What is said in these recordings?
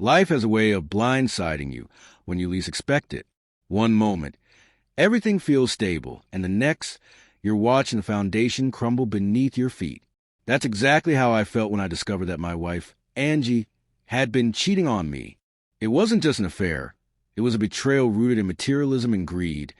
Life has a way of blindsiding you when you least expect it. One moment, everything feels stable, and the next, you're watching the foundation crumble beneath your feet. That's exactly how I felt when I discovered that my wife, Angie, had been cheating on me. It wasn't just an affair. It was a betrayal rooted in materialism and greed,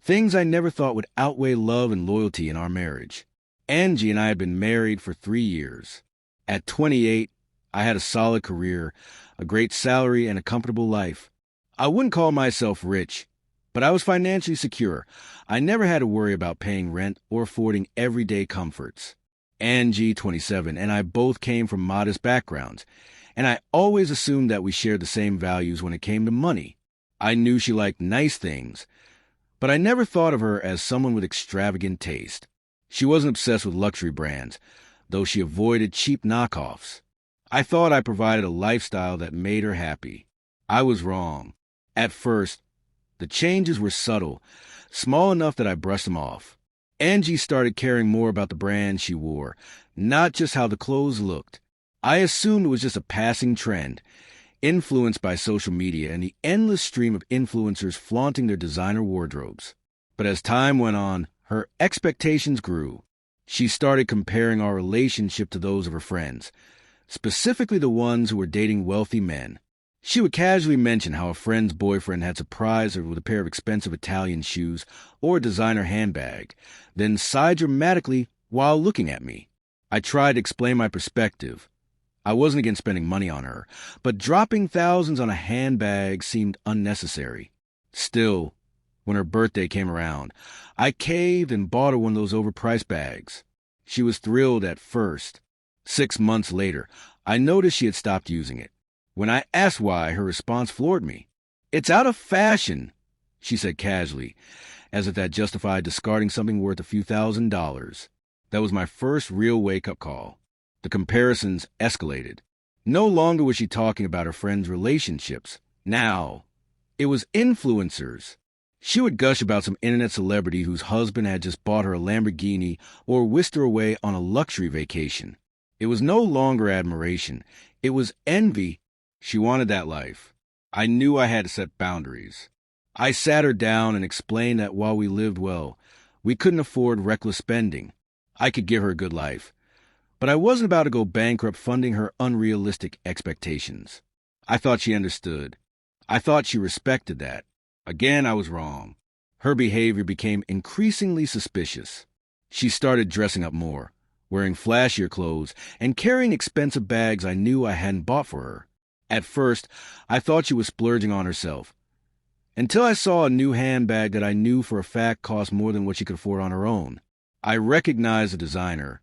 things I never thought would outweigh love and loyalty in our marriage. Angie and I had been married for 3 years. At 28, I had a solid career, a great salary, and a comfortable life. I wouldn't call myself rich, but I was financially secure. I never had to worry about paying rent or affording everyday comforts. Angie, 27, and I both came from modest backgrounds, and I always assumed that we shared the same values when it came to money. I knew she liked nice things, but I never thought of her as someone with extravagant taste. She wasn't obsessed with luxury brands, though she avoided cheap knockoffs. I thought I provided a lifestyle that made her happy. I was wrong. At first, the changes were subtle, small enough that I brushed them off. Angie started caring more about the brand she wore, not just how the clothes looked. I assumed it was just a passing trend, influenced by social media and the endless stream of influencers flaunting their designer wardrobes. But as time went on, her expectations grew. She started comparing our relationship to those of her friends, specifically the ones who were dating wealthy men. She would casually mention how a friend's boyfriend had surprised her with a pair of expensive Italian shoes or a designer handbag, then sigh dramatically while looking at me. I tried to explain my perspective. I wasn't against spending money on her, but dropping thousands on a handbag seemed unnecessary. Still, when her birthday came around, I caved and bought her one of those overpriced bags. She was thrilled at first. 6 months later, I noticed she had stopped using it. When I asked why, her response floored me. "It's out of fashion," she said casually, as if that justified discarding something worth a few $1,000s. That was my first real wake-up call. The comparisons escalated. No longer was she talking about her friends' relationships. Now, it was influencers. She would gush about some internet celebrity whose husband had just bought her a Lamborghini or whisked her away on a luxury vacation. It was no longer admiration. It was envy. She wanted that life. I knew I had to set boundaries. I sat her down and explained that while we lived well, we couldn't afford reckless spending. I could give her a good life, but I wasn't about to go bankrupt funding her unrealistic expectations. I thought she understood. I thought she respected that. Again, I was wrong. Her behavior became increasingly suspicious. She started dressing up more, wearing flashier clothes, and carrying expensive bags I knew I hadn't bought for her. At first, I thought she was splurging on herself, until I saw a new handbag that I knew for a fact cost more than what she could afford on her own. I recognized the designer,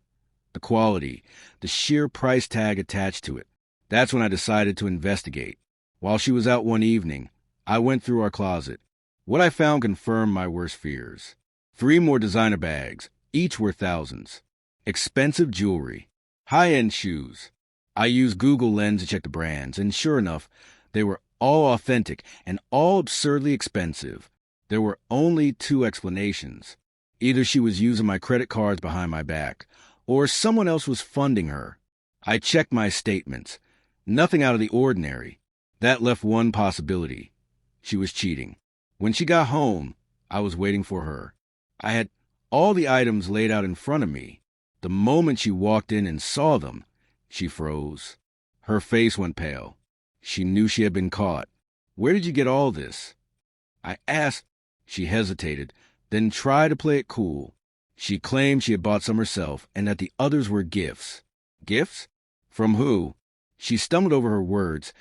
the quality, the sheer price tag attached to it. That's when I decided to investigate. While she was out one evening, I went through our closet. What I found confirmed my worst fears. 3 more designer bags, each worth thousands. Expensive jewelry. High-end shoes. I used Google Lens to check the brands, and sure enough, they were all authentic and all absurdly expensive. There were only 2 explanations. Either she was using my credit cards behind my back, or someone else was funding her. I checked my statements. Nothing out of the ordinary. That left one possibility. She was cheating. When she got home, I was waiting for her. I had all the items laid out in front of me. The moment she walked in and saw them, she froze. Her face went pale. She knew she had been caught. "Where did you get all this?" I asked. She hesitated, then tried to play it cool. She claimed she had bought some herself and that the others were gifts. Gifts? From who? She stumbled over her words,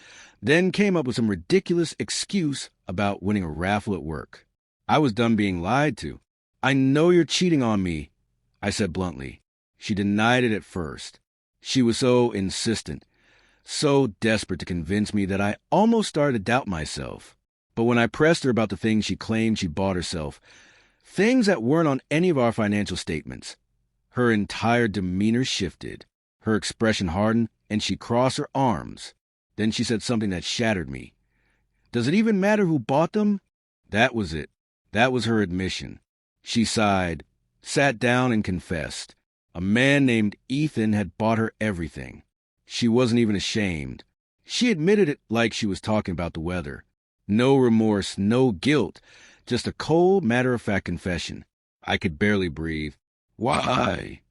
then came up with some ridiculous excuse about winning a raffle at work. I was done being lied to. "I know you're cheating on me," I said bluntly. She denied it at first. She was so insistent, so desperate to convince me that I almost started to doubt myself. But when I pressed her about the things she claimed she bought herself, things that weren't on any of our financial statements, her entire demeanor shifted. Her expression hardened, and she crossed her arms. Then she said something that shattered me. "Does it even matter who bought them?" That was it. That was her admission. She sighed, sat down, and confessed. A man named Ethan had bought her everything. She wasn't even ashamed. She admitted it like she was talking about the weather. No remorse, no guilt, just a cold, matter-of-fact confession. I could barely breathe. Why?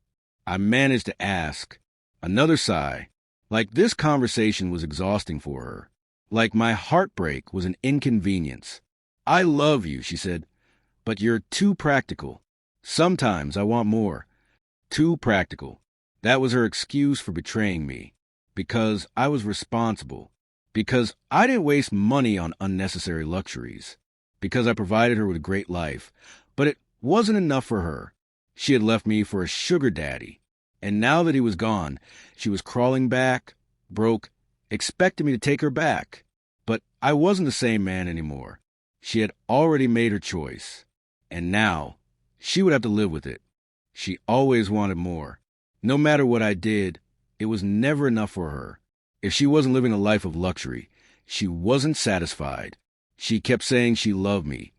I managed to ask. Another sigh. Like this conversation was exhausting for her. Like my heartbreak was an inconvenience. I love you, she said, but you're too practical. Sometimes I want more. Too practical. That was her excuse for betraying me. Because I was responsible. Because I didn't waste money on unnecessary luxuries. Because I provided her with a great life. But it wasn't enough for her. She had left me for a sugar daddy. And now that he was gone, she was crawling back, broke, expecting me to take her back. But I wasn't the same man anymore. She had already made her choice. And now, she would have to live with it. She always wanted more. No matter what I did, it was never enough for her. If she wasn't living a life of luxury, she wasn't satisfied. She kept saying she loved me.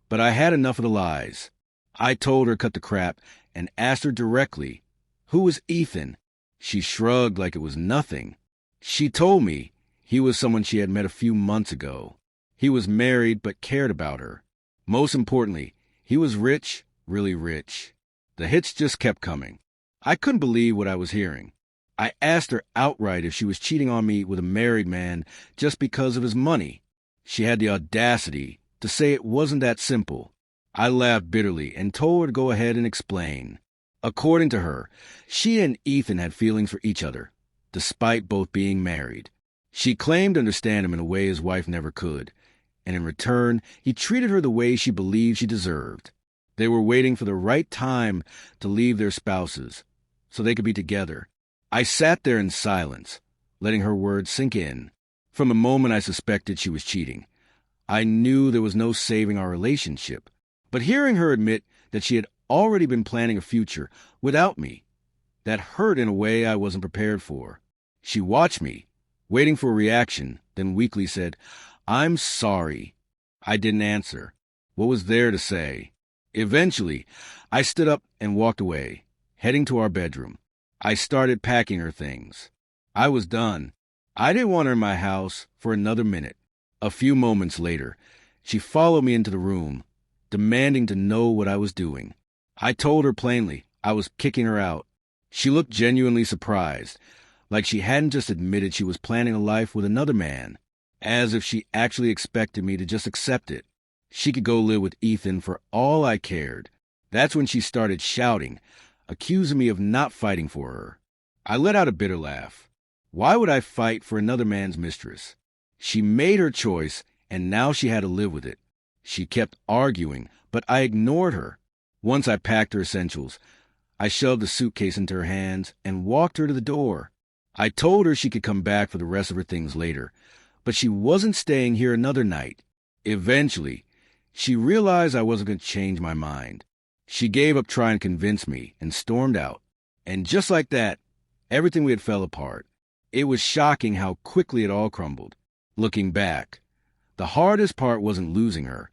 But I had enough of the lies. I told her cut the crap and asked her directly, who was Ethan? She shrugged like it was nothing. She told me he was someone she had met a few months ago. He was married but cared about her. Most importantly, he was rich, really rich. The hits just kept coming. I couldn't believe what I was hearing. I asked her outright if she was cheating on me with a married man just because of his money. She had the audacity to say it wasn't that simple. I laughed bitterly and told her to go ahead and explain. According to her, she and Ethan had feelings for each other, despite both being married. She claimed to understand him in a way his wife never could, and in return, he treated her the way she believed she deserved. They were waiting for the right time to leave their spouses, so they could be together. I sat there in silence, letting her words sink in. From the moment I suspected she was cheating, I knew there was no saving our relationship. But hearing her admit that she had already been planning a future without me, that hurt in a way I wasn't prepared for. She watched me, waiting for a reaction, then weakly said, "I'm sorry." I didn't answer. What was there to say? Eventually, I stood up and walked away, heading to our bedroom. I started packing her things. I was done. I didn't want her in my house for another minute. A few moments later, she followed me into the room, demanding to know what I was doing. I told her plainly I was kicking her out. She looked genuinely surprised, like she hadn't just admitted she was planning a life with another man, as if she actually expected me to just accept it. She could go live with Ethan for all I cared. That's when she started shouting, accusing me of not fighting for her. I let out a bitter laugh. Why would I fight for another man's mistress? She made her choice, and now she had to live with it. She kept arguing, but I ignored her. Once I packed her essentials, I shoved the suitcase into her hands and walked her to the door. I told her she could come back for the rest of her things later, but she wasn't staying here another night. Eventually, she realized I wasn't going to change my mind. She gave up trying to convince me and stormed out. And just like that, everything we had fell apart. It was shocking how quickly it all crumbled. Looking back, the hardest part wasn't losing her.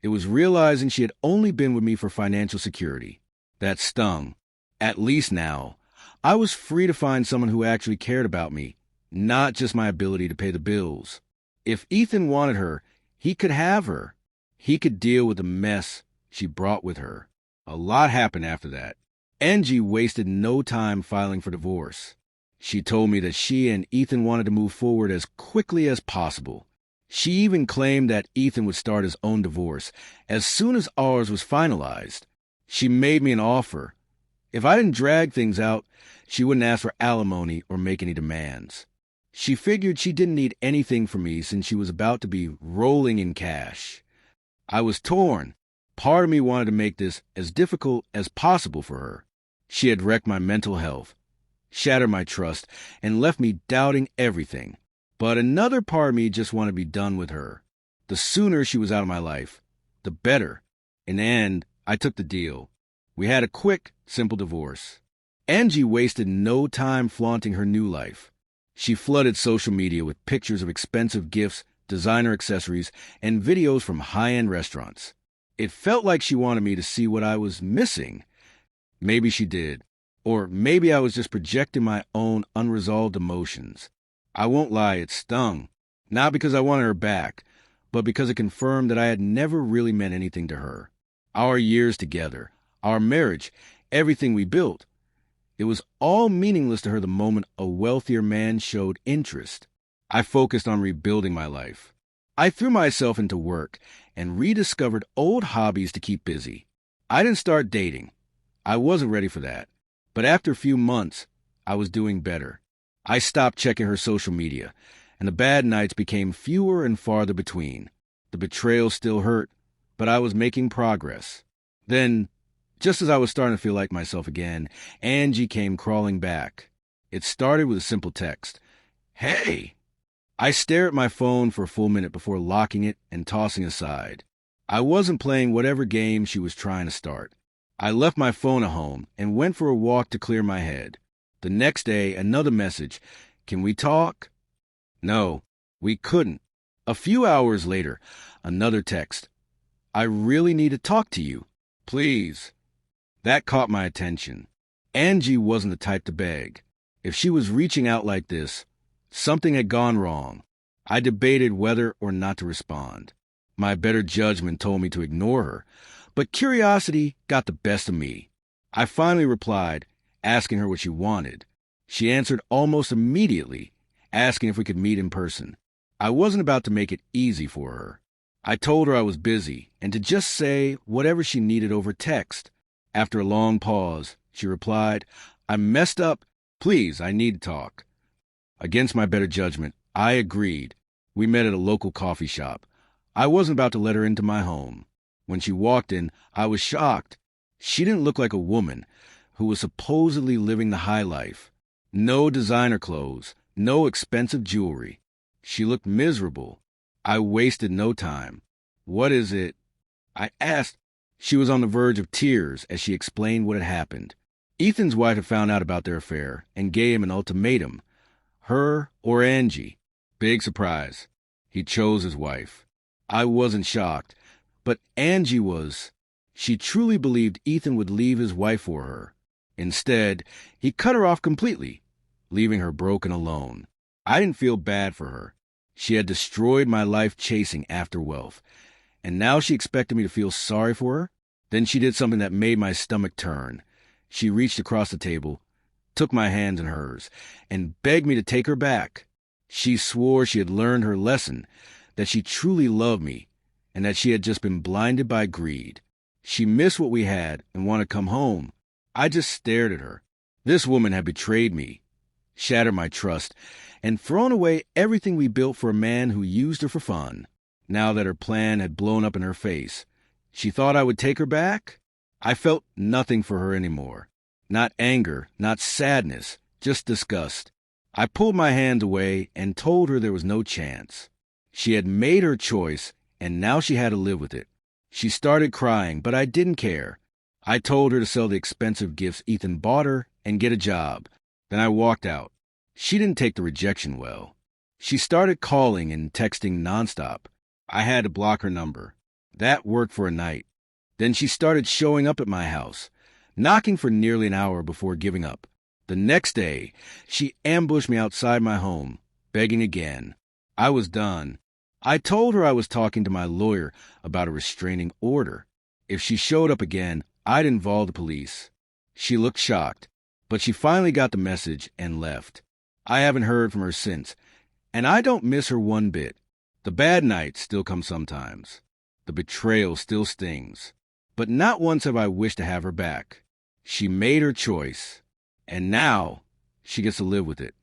It was realizing she had only been with me for financial security. That stung. At least now, I was free to find someone who actually cared about me, not just my ability to pay the bills. If Ethan wanted her, he could have her. He could deal with the mess she brought with her. A lot happened after that. Angie wasted no time filing for divorce. She told me that she and Ethan wanted to move forward as quickly as possible. She even claimed that Ethan would start his own divorce as soon as ours was finalized. She made me an offer. If I didn't drag things out, she wouldn't ask for alimony or make any demands. She figured she didn't need anything from me since she was about to be rolling in cash. I was torn. Part of me wanted to make this as difficult as possible for her. She had wrecked my mental health, shattered my trust, and left me doubting everything. But another part of me just wanted to be done with her. The sooner she was out of my life, the better. In the end, I took the deal. We had a quick, simple divorce. Angie wasted no time flaunting her new life. She flooded social media with pictures of expensive gifts, designer accessories, and videos from high-end restaurants. It felt like she wanted me to see what I was missing. Maybe she did. Or maybe I was just projecting my own unresolved emotions. I won't lie, it stung. Not because I wanted her back, but because it confirmed that I had never really meant anything to her. Our years together, our marriage, everything we built. It was all meaningless to her the moment a wealthier man showed interest. I focused on rebuilding my life. I threw myself into work and rediscovered old hobbies to keep busy. I didn't start dating. I wasn't ready for that. But after a few months, I was doing better. I stopped checking her social media, and the bad nights became fewer and farther between. The betrayal still hurt, but I was making progress. Then, just as I was starting to feel like myself again, Angie came crawling back. It started with a simple text. Hey! I stared at my phone for a full minute before locking it and tossing aside. I wasn't playing whatever game she was trying to start. I left my phone at home and went for a walk to clear my head. The next day, another message. Can we talk? No, we couldn't. A few hours later, another text. I really need to talk to you. Please. That caught my attention. Angie wasn't the type to beg. If she was reaching out like this, something had gone wrong. I debated whether or not to respond. My better judgment told me to ignore her, but curiosity got the best of me. I finally replied, asking her what she wanted. She answered almost immediately, asking if we could meet in person. I wasn't about to make it easy for her. I told her I was busy and to just say whatever she needed over text. After a long pause, she replied, I messed up. Please, I need to talk. Against my better judgment, I agreed. We met at a local coffee shop. I wasn't about to let her into my home. When she walked in, I was shocked. She didn't look like a woman who was supposedly living the high life. No designer clothes, no expensive jewelry. She looked miserable. I wasted no time. What is it? I asked. She was on the verge of tears as she explained what had happened. Ethan's wife had found out about their affair and gave him an ultimatum. Her or Angie. Big surprise. He chose his wife. I wasn't shocked, but Angie was. She truly believed Ethan would leave his wife for her. Instead, he cut her off completely, leaving her broken alone. I didn't feel bad for her. She had destroyed my life chasing after wealth, and now she expected me to feel sorry for her? Then she did something that made my stomach turn. She reached across the table, took my hands in hers, and begged me to take her back. She swore she had learned her lesson, that she truly loved me, and that she had just been blinded by greed. She missed what we had and wanted to come home. I just stared at her. This woman had betrayed me, shattered my trust, and thrown away everything we built for a man who used her for fun. Now that her plan had blown up in her face, she thought I would take her back? I felt nothing for her anymore. Not anger, not sadness, just disgust. I pulled my hand away and told her there was no chance. She had made her choice, and now she had to live with it. She started crying, but I didn't care. I told her to sell the expensive gifts Ethan bought her and get a job. Then I walked out. She didn't take the rejection well. She started calling and texting nonstop. I had to block her number. That worked for a night. Then she started showing up at my house, knocking for nearly an hour before giving up. The next day, she ambushed me outside my home, begging again. I was done. I told her I was talking to my lawyer about a restraining order. If she showed up again, I'd involve the police. She looked shocked, but she finally got the message and left. I haven't heard from her since, and I don't miss her one bit. The bad nights still come sometimes. The betrayal still stings. But not once have I wished to have her back. She made her choice, and now she gets to live with it.